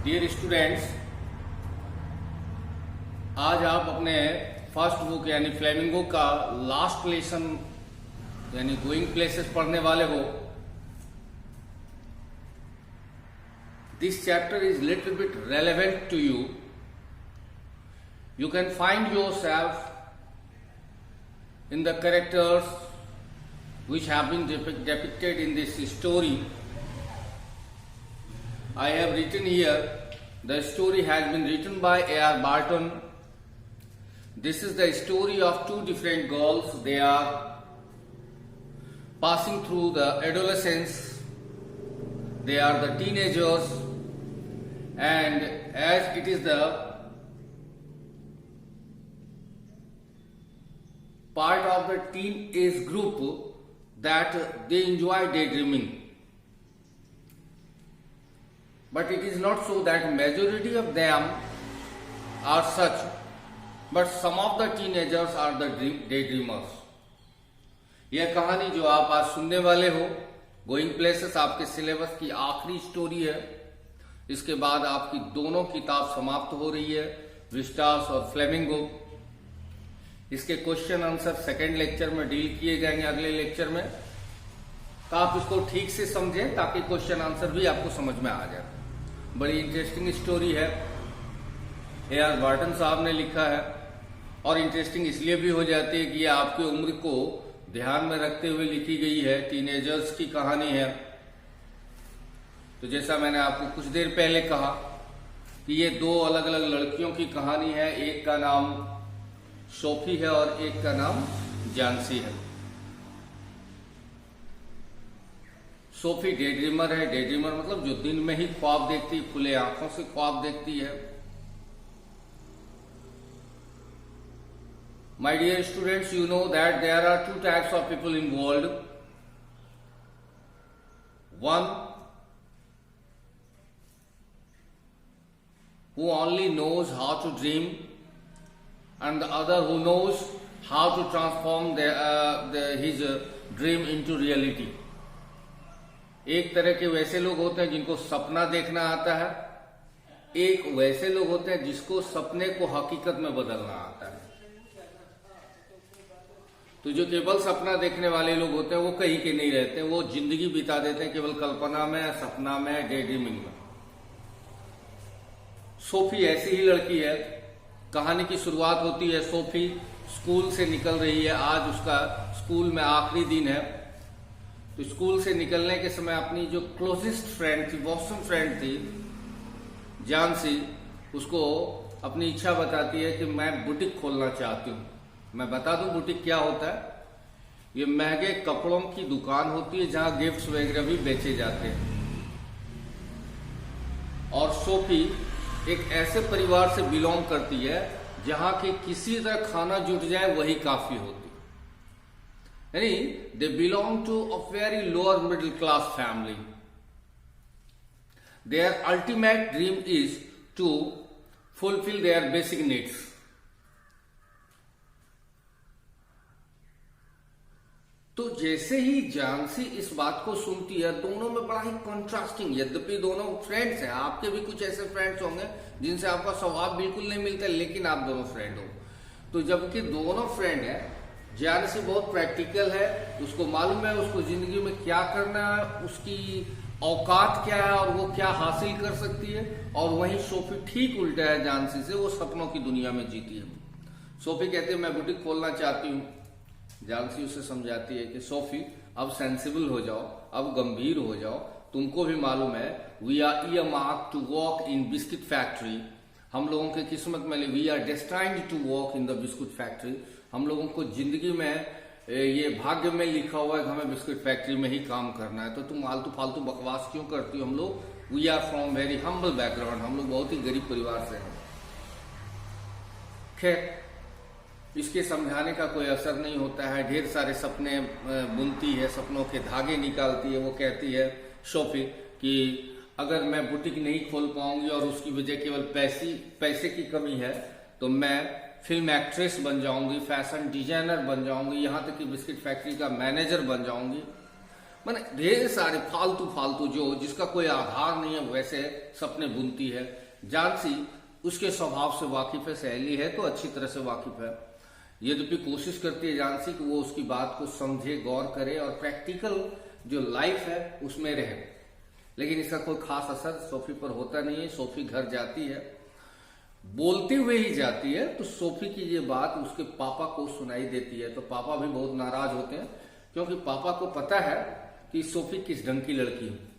Dear students, आज आप अपने फर्स्ट बुक यानी फ्लेमिंगो का लास्ट लेसन यानी गोइंग प्लेसेस पढ़ने वाले हो। This chapter is little bit relevant to you. You can find yourself in the characters which have been depicted in this story. I have written here, the story has been written by A.R. Barton. This is the story of two different girls. They are passing through the adolescence. They are the teenagers, and as it is the part of the teenage group that they enjoy daydreaming. But it is not so that majority of them are such, but some of the teenagers are the daydreamers. यह कहानी जो आप आज सुनने वाले हो, going places आपके syllabus की आखिरी स्टोरी है. इसके बाद आपकी दोनों किताब समाप्त हो रही है, विस्टास और फ्लेमिंगो. इसके क्वेश्चन आंसर सेकेंड लेक्चर में डील किए जाएंगे अगले लेक्चर में. तो आप इसको ठीक से समझें ताकि क्वेश्चन आंसर भी आपको समझ में आ जाए. बड़ी इंटरेस्टिंग स्टोरी है, A.R. बार्टन साहब ने लिखा है. और इंटरेस्टिंग इसलिए भी हो जाती है कि ये आपकी उम्र को ध्यान में रखते हुए लिखी गई है. टीनेजर्स की कहानी है. तो जैसा मैंने आपको कुछ देर पहले कहा कि ये दो अलग अलग लड़कियों की कहानी है. एक का नाम सोफी है और एक का नाम जानसी है. सोफी डे ड्रीमर है. डे ड्रीमर मतलब जो दिन में ही ख्वाब देखती है, खुले आंखों से ख्वाब देखती है. My dear students, you know that there are two types of people in world. One who only knows how to dream, and the other who knows how to transform his dream into reality. एक तरह के वैसे लोग होते हैं जिनको सपना देखना आता है. एक वैसे लोग होते हैं जिसको सपने को हकीकत में बदलना आता है. तो जो केवल सपना देखने वाले लोग होते हैं वो कहीं के नहीं रहते. वो जिंदगी बिता देते हैं केवल कल्पना में, सपना में, डे ड्रीमिंग में. सोफी ऐसी ही लड़की है. कहानी की शुरुआत होती है, सोफी स्कूल से निकल रही है. आज उसका स्कूल में आखिरी दिन है. तो स्कूल से निकलने के समय अपनी जो क्लोजेस्ट फ्रेंड थी, बॉस्टन फ्रेंड थी, जानसी, उसको अपनी इच्छा बताती है कि मैं बुटीक खोलना चाहती हूँ. मैं बता दूं बुटीक क्या होता है. ये महंगे कपड़ों की दुकान होती है जहां गिफ्ट्स वगैरह भी बेचे जाते हैं. और सोफी एक ऐसे परिवार से बिलोंग करती है जहां के किसी तरह खाना जुट जाए वही काफी होती. यानी they belong to a very lower middle class family. Their ultimate dream is to fulfil their basic needs. तो जैसे ही जानसी इस बात को सुनती है, दोनों में बड़ा ही कंट्रास्टिंग, यद्यपि दोनों फ्रेंड्स हैं, आपके भी कुछ ऐसे फ्रेंड्स होंगे जिनसे आपका स्वभाव बिल्कुल नहीं मिलता, लेकिन आप दोनों फ्रेंड हो. तो जबकि दोनों फ्रेंड है, जानसी बहुत प्रैक्टिकल है, उसको मालूम है उसको जिंदगी में क्या करना है, उसकी औकात क्या है और वो क्या हासिल कर सकती है. और वहीं सोफी ठीक उल्टा है जानसी से, वो सपनों की दुनिया में जीती है. सोफी कहती है मैं बुटीक खोलना चाहती हूँ. जानसी उसे समझाती है कि सोफी अब सेंसिबल हो जाओ, अब गंभीर हो जाओ. तुमको भी मालूम है we are earmarked to work in biscuit factory. हम लोगों की किस्मत में we are destined to work in the biscuit factory. हम लोगों को जिंदगी में ये भाग्य में लिखा हुआ है कि हमें बिस्कुट फैक्ट्री में ही काम करना है. तो तुम आलतू फालतू बकवास क्यों करती हो. हम लोग we are from very humble background. हम लोग बहुत ही गरीब परिवार से हैं. खैर, इसके समझाने का कोई असर नहीं होता है. ढेर सारे सपने बुनती है, सपनों के धागे निकालती है. वो कहती है सोफी कि अगर मैं बुटीक नहीं खोल पाऊंगी और उसकी वजह केवल पैसे की कमी है, तो मैं फिल्म एक्ट्रेस बन जाऊंगी, फैशन डिजाइनर बन जाऊंगी, यहां तक कि बिस्किट फैक्ट्री का मैनेजर बन जाऊंगी. मैंने ढेर सारे फालतू फालतू जो जिसका कोई आधार नहीं है वैसे सपने बुनती है। जानसी उसके स्वभाव से वाकिफ है, सहेली है तो अच्छी तरह से वाकिफ है। यद्यपि कोशिश करती है जानसी कि वो उसकी बात को समझे, गौर करे और प्रैक्टिकल जो लाइफ है उसमें रहे, लेकिन इसका कोई खास असर सोफी पर होता नहीं है। सोफी घर जाती है, बोलते हुए ही जाती है, तो सोफी की ये बात उसके पापा को सुनाई देती है। तो पापा भी बहुत नाराज होते हैं, क्योंकि पापा को पता है कि सोफी किस ढंग की लड़की है।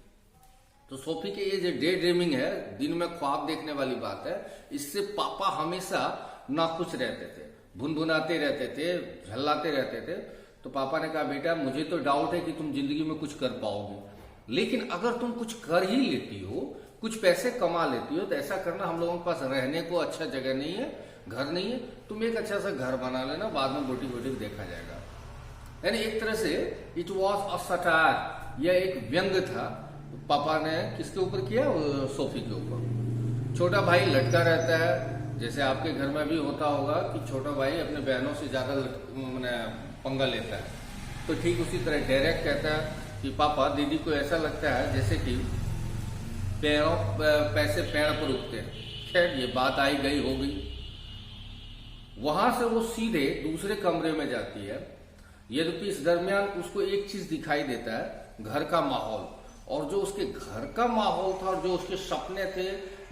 तो सोफी के ये जो डे ड्रीमिंग है, दिन में ख्वाब देखने वाली बात है, इससे पापा हमेशा नाखुश रहते थे, भुनभुनाते रहते थे, झल्लाते रहते थे। तो पापा ने कहा, बेटा मुझे तो डाउट है कि तुम जिंदगी में कुछ कर पाओगे, लेकिन अगर तुम कुछ कर ही लेती हो, कुछ पैसे कमा लेती हो, तो ऐसा करना, हम लोगों के पास रहने को अच्छा जगह नहीं है, घर नहीं है, तुम एक अच्छा सा घर बना लेना, बाद में बोटी बोटी देखा जाएगा। यानी एक तरह से इट वॉज अ सटायर, यह एक व्यंग था। पापा ने किसके ऊपर किया? सोफी के ऊपर। छोटा भाई लटका रहता है, जैसे आपके घर में भी होता होगा कि छोटा भाई अपने बहनों से ज्यादा पंगा लेता है। तो ठीक उसी तरह डायरेक्ट कहता है कि पापा, दीदी को ऐसा लगता है जैसे कि पैसे पेड़ पर उगते हैं। खैर ये बात आई गई हो गई। वहां से वो सीधे दूसरे कमरे में जाती है। यद्यपि इस दरमियान उसको एक चीज दिखाई देता है, घर का माहौल। और जो उसके घर का माहौल था और जो उसके सपने थे,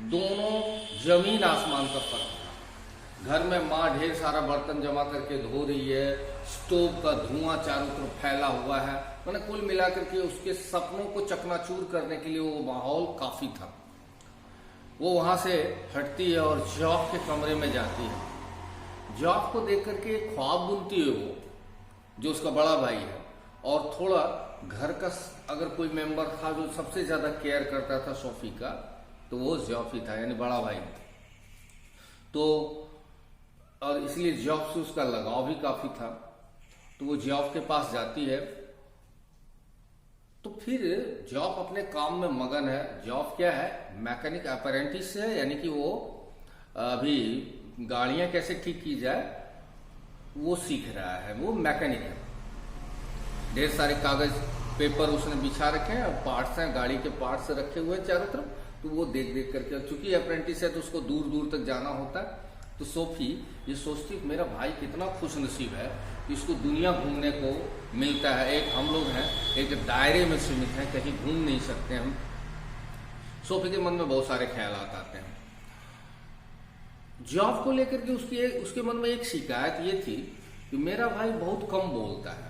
दोनों जमीन आसमान का फर्क था। घर में माँ ढेर सारा बर्तन जमा करके धो रही है, स्टोव का धुआं चारों तरफ फैला हुआ है। मैंने कुल मिलाकर के उसके सपनों को चकनाचूर करने के लिए वो माहौल काफी था। वो वहां से हटती है और जॉब के कमरे में जाती है। जॉब को देख करके ख्वाब बुनती है वो, जो उसका बड़ा भाई है। और थोड़ा घर का अगर कोई मेंबर था जो सबसे ज्यादा केयर करता था सोफी का, तो वो जॉफी था, यानी बड़ा भाई। तो और इसलिए जॉब से उसका लगाव भी काफी था। तो वो जॉब के पास जाती है। तो फिर जॉब अपने काम में मगन है। जॉब क्या है? मैकेनिक अप्रेंटिस है, यानी कि वो अभी गाड़ियां कैसे ठीक की जाए वो सीख रहा है। वो मैकेनिक है। ढेर सारे कागज पेपर उसने बिछा रखे हैं, पार्ट्स हैं, गाड़ी के पार्ट्स रखे हुए हैं चारों तरफ। तो वो देख देख करके, चूंकि अप्रेंटिस है तो उसको दूर दूर तक जाना होता है। तो सोफी ये सोचती है मेरा भाई कितना खुश नसीब है कि इसको दुनिया घूमने को मिलता है। एक हम लोग हैं, एक दायरे में सीमित हैं, कहीं घूम नहीं सकते हम। सोफी के मन में बहुत सारे ख्यालात आते हैं। जॉब को लेकर के उसके मन में एक शिकायत ये थी कि मेरा भाई बहुत कम बोलता है।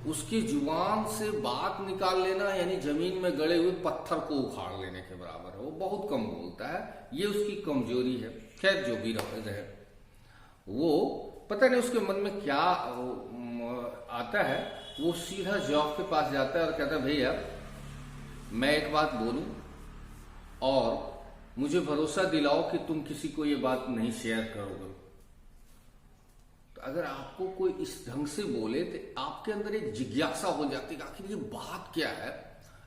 उसकी जुबान से बात निकाल लेना यानी जमीन में गड़े हुए पत्थर को उखाड़ लेने के बराबर है। वो बहुत कम बोलता है, ये उसकी कमजोरी है। खैर जो भी रहे, वो पता नहीं उसके मन में क्या आता है। वो सीधा जॉब के पास जाता है और कहता है भैया मैं एक बात बोलूं और मुझे भरोसा दिलाओ कि तुम किसी को ये बात नहीं शेयर करोगे। तो अगर आपको कोई इस ढंग से बोले तो आपके अंदर एक जिज्ञासा हो जाती है, आखिर ये बात क्या है,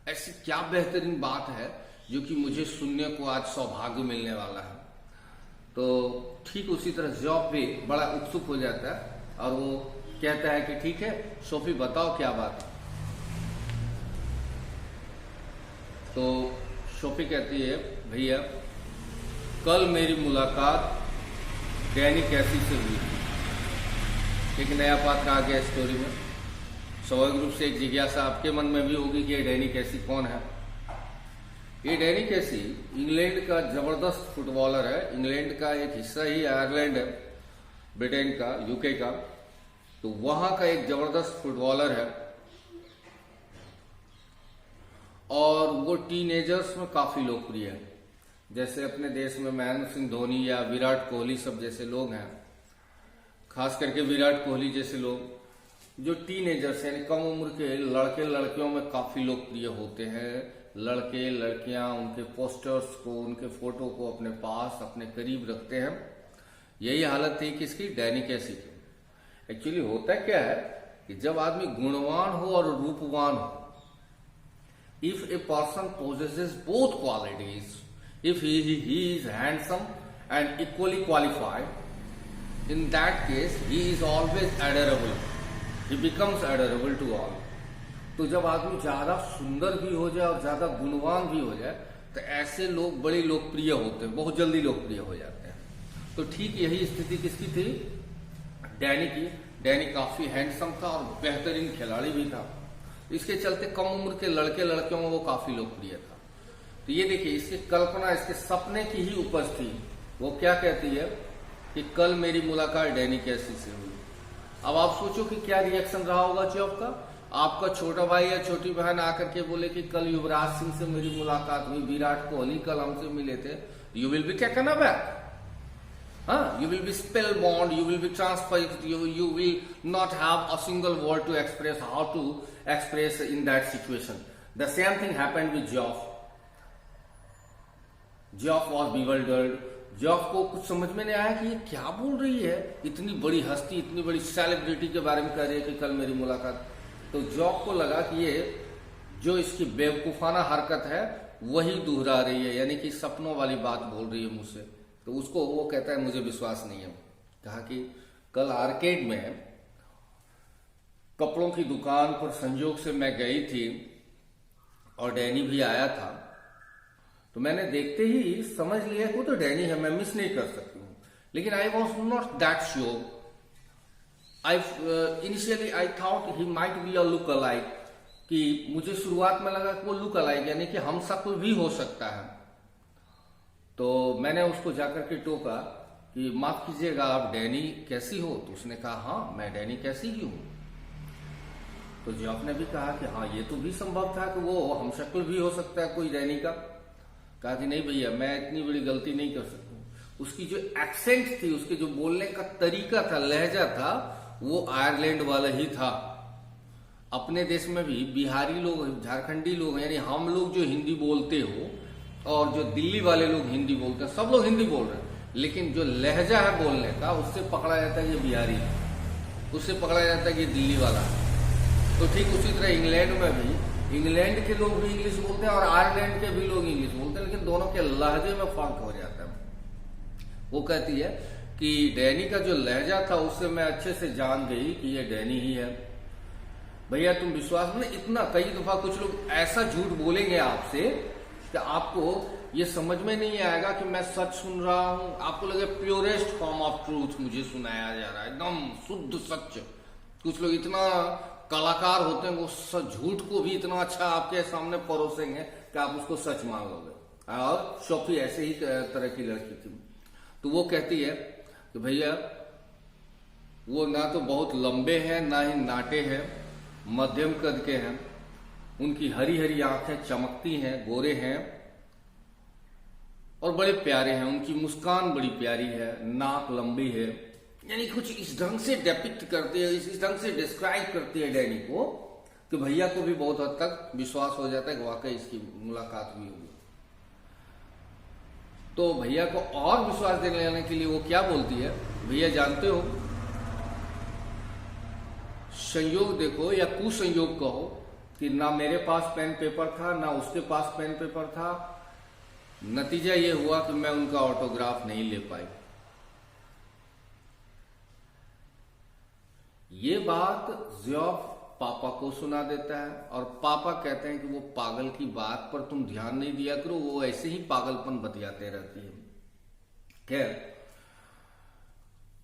ऐसी क्या बेहतरीन बात है जो कि मुझे सुनने को आज सौभाग्य मिलने वाला है। तो ठीक उसी तरह जॉब भी बड़ा उत्सुक हो जाता है और वो कहता है कि ठीक है सोफी बताओ क्या बात है। तो सोफी कहती है भैया कल मेरी मुलाकात डैनी कैसी से हुई थी। एक नया पात्र आ गया स्टोरी में। स्वाभाविक रूप से एक जिज्ञासा आपके मन में भी होगी कि ये डैनी कैसी कौन है। ये डैनी कैसी इंग्लैंड का जबरदस्त फुटबॉलर है। इंग्लैंड का एक हिस्सा ही आयरलैंड है, ब्रिटेन का, यूके का। तो वहां का एक जबरदस्त फुटबॉलर है और वो टीनेजर्स में काफी लोकप्रिय है। जैसे अपने देश में महेंद्र सिंह धोनी या विराट कोहली सब जैसे लोग हैं, खास करके विराट कोहली जैसे लोग जो टीनेजर्स यानी कम उम्र के लड़के लड़कियों में काफी लोकप्रिय होते हैं। लड़के लड़कियां उनके पोस्टर्स को, उनके फोटो को अपने पास अपने करीब रखते हैं। यही हालत थी किसकी? डैनी कैसी की। एक्चुअली होता क्या है कि जब आदमी गुणवान हो और रूपवान हो, if a person possesses both qualities, if he is handsome and equally qualified, in that case he is always adorable. He becomes adorable to all. तो जब आदमी ज्यादा सुंदर भी हो जाए और ज्यादा गुणवान भी हो जाए तो ऐसे लोग बड़े लोकप्रिय होते हैं, बहुत जल्दी लोकप्रिय हो जाते हैं। तो ठीक यही स्थिति किसकी थी? डैनी की। डैनी काफी हैंडसम था और बेहतरीन खिलाड़ी भी था। इसके चलते कम उम्र के लड़के लड़कियों में वो काफी लोकप्रिय था। तो ये देखिए, इसकी कल्पना, इसके सपने की ही उपज थी। वो क्या कहती है कि कल मेरी मुलाकात डैनी कैसी से हुई। अब आप सोचो कि क्या रिएक्शन रहा होगा जॉब का। आपका छोटा भाई या छोटी बहन आकर के बोले कि कल युवराज सिंह से मेरी मुलाकात हुई, विराट कोहली कल हमसे मिले थे, you will be taken aback. You will be spellbound, you will be transfixed, you will not have a single word to express how to express in that situation. The same thing happened with Geoff. Geoff was bewildered. Geoff को कुछ समझ में नहीं आया कि ये क्या बोल रही है, इतनी बड़ी हस्ती, इतनी बड़ी सेलिब्रिटी के बारे में कह रही है कि कल मेरी मुलाकात। तो Geoff को लगा कि ये जो इसकी बेवकूफाना हरकत है वही दोहरा रही है, यानी कि सपनों वाली बात बोल रही है मुझसे। तो उसको वो कहता है मुझे विश्वास नहीं है। कहा कि कल आर्केड में कपड़ों की दुकान पर संयोग से मैं गई थी और डैनी भी आया था, तो मैंने देखते ही समझ लिया कि वो तो डैनी है, मैं मिस नहीं कर सकती हूँ। लेकिन I was not that sure. Initially I thought he might be a look alike, कि मुझे शुरुआत में लगा कि वो लुक अलाइक यानी कि हम शक्ल भी हो सकता है। तो मैंने उसको जाकर के टोका कि माफ कीजिएगा, आप डैनी कैसी हो? तो उसने कहा हाँ मैं डैनी कैसी ही हूं। तो जॉफ ने भी कहा कि हाँ ये तो भी संभव था कि वो हम शक्ल भी हो सकता है कोई डैनी का। कहा कि नहीं भैया, मैं इतनी बड़ी गलती नहीं कर सकता। उसकी जो एक्सेंट थी, उसके जो बोलने का तरीका था, लहजा था, वो आयरलैंड वाला ही था। अपने देश में भी बिहारी लोग, झारखंडी लोग, यानी हम लोग जो हिंदी बोलते हो और जो दिल्ली वाले लोग हिंदी बोलते हैं, सब लोग हिंदी बोल रहे हैं, लेकिन जो लहजा है बोलने का उससे पकड़ा जाता है ये बिहारी, उससे पकड़ा जाता है ये दिल्ली वाला। तो ठीक उसी तरह इंग्लैंड में भी, इंग्लैंड के लोग भी इंग्लिश बोलते हैं और आयरलैंड के भी लोग इंग्लिश बोलते हैं, लेकिन दोनों के लहजे में फर्क हो जाता है। वो कहती है कि डैनी का जो लहजा था उससे मैं अच्छे से जान गई कि ये डैनी ही है। भैया तुम विश्वास में, इतना कई दफा कुछ लोग ऐसा झूठ बोलेंगे आपसे कि आपको ये समझ में नहीं आएगा कि मैं सच सुन रहा हूं। आपको लगे प्योरेस्ट फॉर्म ऑफ ट्रूथ मुझे सुनाया जा रहा है, एकदम शुद्ध सच। कुछ लोग इतना कलाकार होते हैं, वो झूठ को भी इतना अच्छा आपके सामने परोसेंगे कि आप उसको सच मान लोगे। और शोफी ऐसे ही तरह की लड़की थी। तो वो कहती है कि भैया वो ना तो बहुत लंबे हैं ना ही नाटे हैं, मध्यम कद के हैं, उनकी हरी हरी आंखें चमकती हैं, गोरे हैं और बड़े प्यारे हैं, उनकी मुस्कान बड़ी प्यारी है, नाक लंबी है, यानी कुछ इस ढंग से डेपिक्ट करती है, इस ढंग से डिस्क्राइब करती है डैनी को कि भैया को भी बहुत हद तक विश्वास हो जाता है कि वाकई इसकी मुलाकात हुई होगी। तो भैया को और विश्वास देने के लिए वो क्या बोलती है, भैया जानते हो, संयोग देखो या कुसंयोग कहो कि ना मेरे पास पेन पेपर था ना उसके पास पेन पेपर था, नतीजा ये हुआ कि मैं उनका ऑटोग्राफ नहीं ले पाई। ये बात जॉफ पापा को सुना देता है और पापा कहते हैं कि वो पागल की बात पर तुम ध्यान नहीं दिया करो, वो ऐसे ही पागलपन बतियाते रहती है। खैर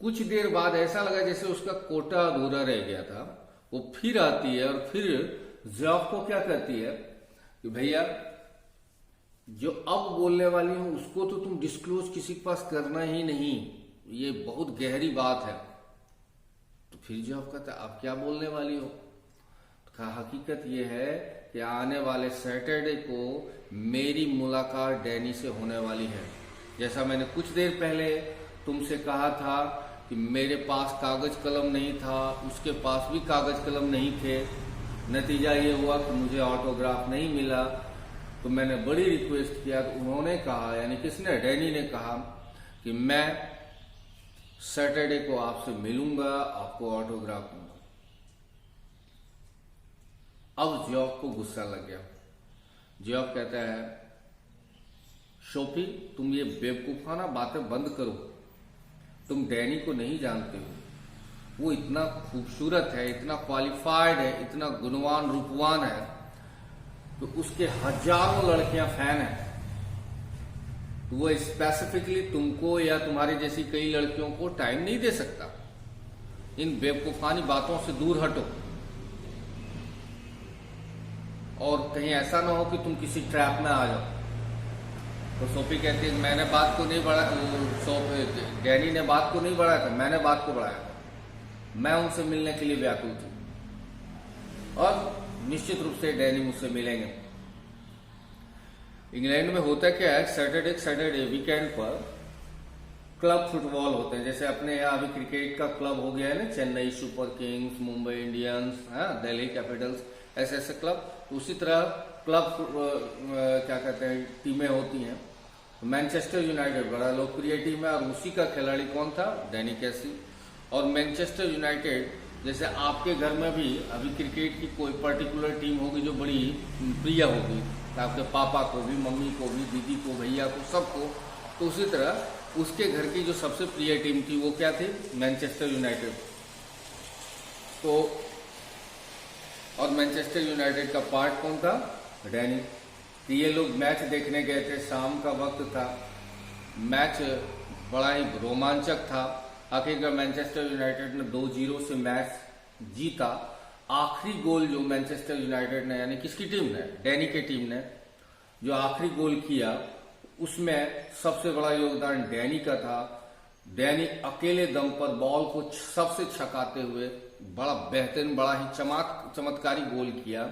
कुछ देर बाद ऐसा लगा जैसे उसका कोटा अधूरा रह गया था। वो फिर आती है और फिर जॉफ को क्या कहती है कि भैया जो अब बोलने वाली हूं उसको तो तुम डिस्क्लोज किसी के पास करना ही नहीं, ये बहुत गहरी बात है। तो फिर जॉफ कहता है आप क्या बोलने वाली हो? तो कहा हकीकत ये है कि आने वाले सैटरडे को मेरी मुलाकात डैनी से होने वाली है। जैसा मैंने कुछ देर पहले तुमसे कहा था कि मेरे पास कागज कलम नहीं था, उसके पास भी कागज कलम नहीं थे, नतीजा ये हुआ कि मुझे ऑटोग्राफ नहीं मिला। तो मैंने बड़ी रिक्वेस्ट किया तो उन्होंने कहा, यानी किसने, डैनी ने कहा कि मैं सैटरडे को आपसे मिलूंगा, आपको ऑटोग्राफ दूंगा। अब जॉब को गुस्सा लग गया। जॉब कहता है शोफी तुम ये बेवकूफाना बातें बंद करो, तुम डैनी को नहीं जानते हो, वो इतना खूबसूरत है, इतना क्वालिफाइड है, इतना गुणवान रूपवान है, तो उसके हजारों लड़कियां फैन हैं, तो वो स्पेसिफिकली तुमको या तुम्हारी जैसी कई लड़कियों को टाइम नहीं दे सकता। इन बेवकूफानी बातों से दूर हटो, और कहीं ऐसा ना हो कि तुम किसी ट्रैप में आ जाओ। तो सोफी कहती है मैंने बात को नहीं बढ़ाया, डैनी ने बात को नहीं बढ़ाया था, मैंने बात को बढ़ाया था। मैं उनसे मिलने के लिए व्याकुल थी, और निश्चित रूप से डैनी मुझसे मिलेंगे। इंग्लैंड में होता क्या है, सैटरडे वीकेंड पर क्लब फुटबॉल होते हैं। जैसे अपने यहाँ अभी क्रिकेट का क्लब हो गया है ना, Chennai super Kings, Mumbai Indians, Delhi Capitals, ऐसे ऐसे क्लब। उसी तरह क्लब क्या कहते हैं, टीमें होती हैं। मैनचेस्टर यूनाइटेड बड़ा लोकप्रिय टीम है, और उसी का खिलाड़ी कौन था, डैनी कैसी। और मैनचेस्टर यूनाइटेड, जैसे आपके घर में भी अभी क्रिकेट की कोई पर्टिकुलर टीम होगी जो बड़ी प्रिय होगी, तो आपके पापा को भी, मम्मी को भी, दीदी को, भैया को, सबको, तो उसी तरह उसके घर की जो सबसे प्रिय टीम थी वो क्या थी, मैनचेस्टर यूनाइटेड। तो और मैनचेस्टर यूनाइटेड का पार्ट कौन था, डैनी। तो ये लोग मैच देखने गए थे, शाम का वक्त था, मैच बड़ा ही रोमांचक था। आखिरकार मैनचेस्टर यूनाइटेड ने 2-0 से मैच जीता। आखिरी गोल जो मैनचेस्टर यूनाइटेड ने, यानी किसकी टीम ने, डैनी की टीम ने जो आखिरी गोल किया, उसमें सबसे बड़ा योगदान डैनी का था। डैनी अकेले दम पर बॉल को सबसे छकाते हुए बड़ा बेहतरीन, बड़ा ही चमत्कारी गोल किया,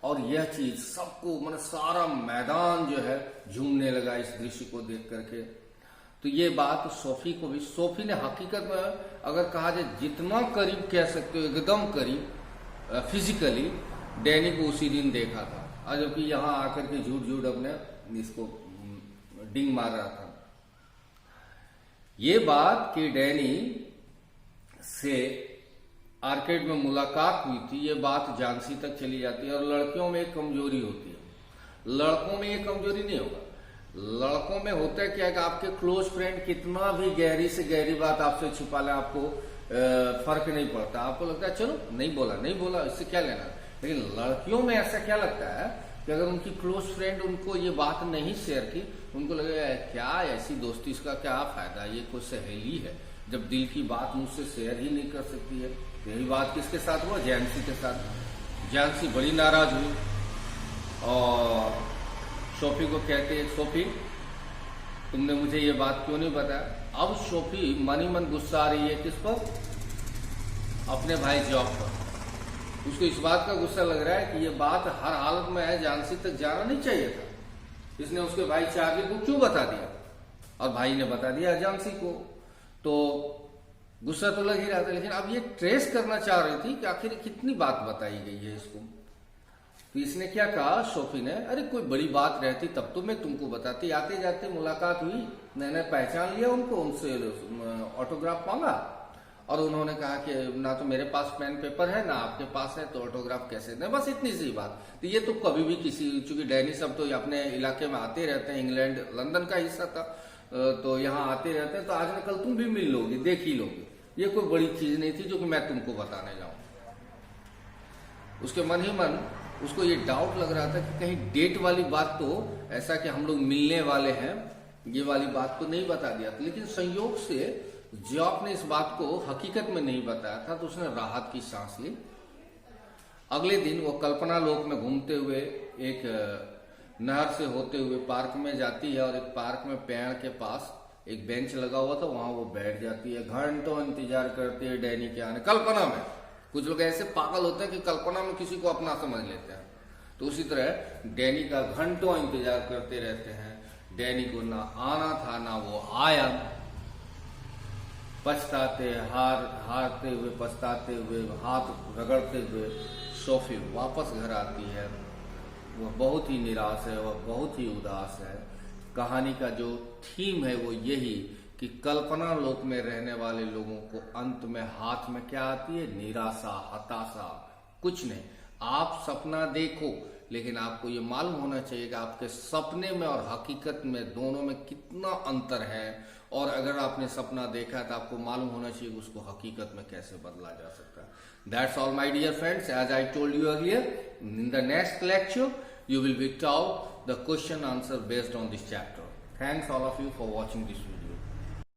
और यह चीज सबको, मतलब सारा मैदान जो है झूमने लगा इस दृश्य को देख करके। तो ये बात सोफी को भी, सोफी ने हकीकत में अगर कहा जाए जितना करीब कह सकते हो, एकदम करीब फिजिकली डैनी को उसी दिन देखा था, और जबकि यहाँ आकर के झूठ झूठ अपने इसको डिंग मार रहा था। ये बात कि डैनी से आर्केड में मुलाकात हुई थी, ये बात झांसी तक चली जाती है। और लड़कियों में एक कमजोरी होती है, लड़कों में ये कमजोरी नहीं होगा। लड़कों में होता है क्या कि आपके क्लोज फ्रेंड कितना भी गहरी से गहरी बात आपसे छुपा ले, आपको फर्क नहीं पड़ता। आपको लगता है चलो नहीं बोला, इससे क्या लेना। लेकिन लड़कियों में ऐसा क्या लगता है कि अगर उनकी क्लोज फ्रेंड उनको ये बात नहीं शेयर की, उनको लगेगा क्या ऐसी दोस्ती, इसका क्या फायदा, ये कोई सहेली है, जब दिल की बात मुझसे शेयर ही नहीं कर सकती है। यही बात किसके साथ हुआ, झांसी के साथ। झांसी बड़ी नाराज हुई और सोफी को कहते हैं, सोफी तुमने मुझे ये बात क्यों नहीं बताया। अब सोफी मन ही मन गुस्सा आ रही है किस पर, अपने भाई जॉब पर। उसको इस बात का गुस्सा लग रहा है कि ये बात हर हालत में है, झांसी तक जाना नहीं चाहिए था। इसने उसके भाई चार्ली को क्यों बता दिया, और भाई ने बता दिया झांसी को। तो गुस्सा तो लग ही रहा था, लेकिन अब ये ट्रेस करना चाह रही थी कि आखिर कितनी बात बताई गई है इसको। तो इसने क्या कहा, सोफी ने, अरे कोई बड़ी बात रहती तब तो मैं तुमको बताती। आते जाते मुलाकात हुई, मैंने पहचान लिया उनको, उनसे ऑटोग्राफ मांगा, और उन्होंने कहा कि ना तो मेरे पास पेन पेपर है ना आपके पास है, तो ऑटोग्राफ कैसे दें, बस इतनी सी बात। तो ये तो कभी भी किसी, चूंकि डैनी सब तो अपने इलाके में आते रहते हैं, इंग्लैंड लंदन का हिस्सा था, तो यहाँ आते रहते हैं, तो आज न कल तुम भी मिल लोगे, देख ही लोगे। ये कोई बड़ी चीज नहीं थी जो कि मैं तुमको बताने जाऊं। उसके मन ही मन उसको ये डाउट लग रहा था कि कहीं डेट वाली बात तो, ऐसा कि हम लोग मिलने वाले हैं, ये वाली बात तो नहीं बता दिया था। लेकिन संयोग से जॉब ने इस बात को हकीकत में नहीं बताया था, तो उसने राहत की सांस ली। अगले दिन वो कल्पना लोक में घूमते हुए एक नहर से होते हुए पार्क में जाती है, और एक पार्क में पेड़ के पास एक बेंच लगा हुआ था, वहां वो बैठ जाती है। घंटों इंतजार करती है डैनी के आने। कल्पना में कुछ लोग ऐसे पागल होते हैं कि कल्पना में किसी को अपना समझ लेते हैं, तो उसी तरह डैनी का घंटों इंतजार करते रहते हैं। डैनी को ना आना था, ना वो आया। पछताते, हारते हुए, पछताते हुए, हाथ रगड़ते हुए सोफी वापस घर आती है। वह बहुत ही निराश है, वह बहुत ही उदास है। कहानी का जो थीम है वो यही कि कल्पना लोक में रहने वाले लोगों को अंत में हाथ में क्या आती है, निराशा, हताशा, कुछ नहीं। आप सपना देखो, लेकिन आपको ये मालूम होना चाहिए कि आपके सपने में और हकीकत में दोनों में कितना अंतर है, और अगर आपने सपना देखा है तो आपको मालूम होना चाहिए कि उसको हकीकत में कैसे बदला जा सकता है. That's all, my dear friends. As I told you earlier, in the next lecture you will be taught the question answer based on this chapter. Thanks all of you for watching this video.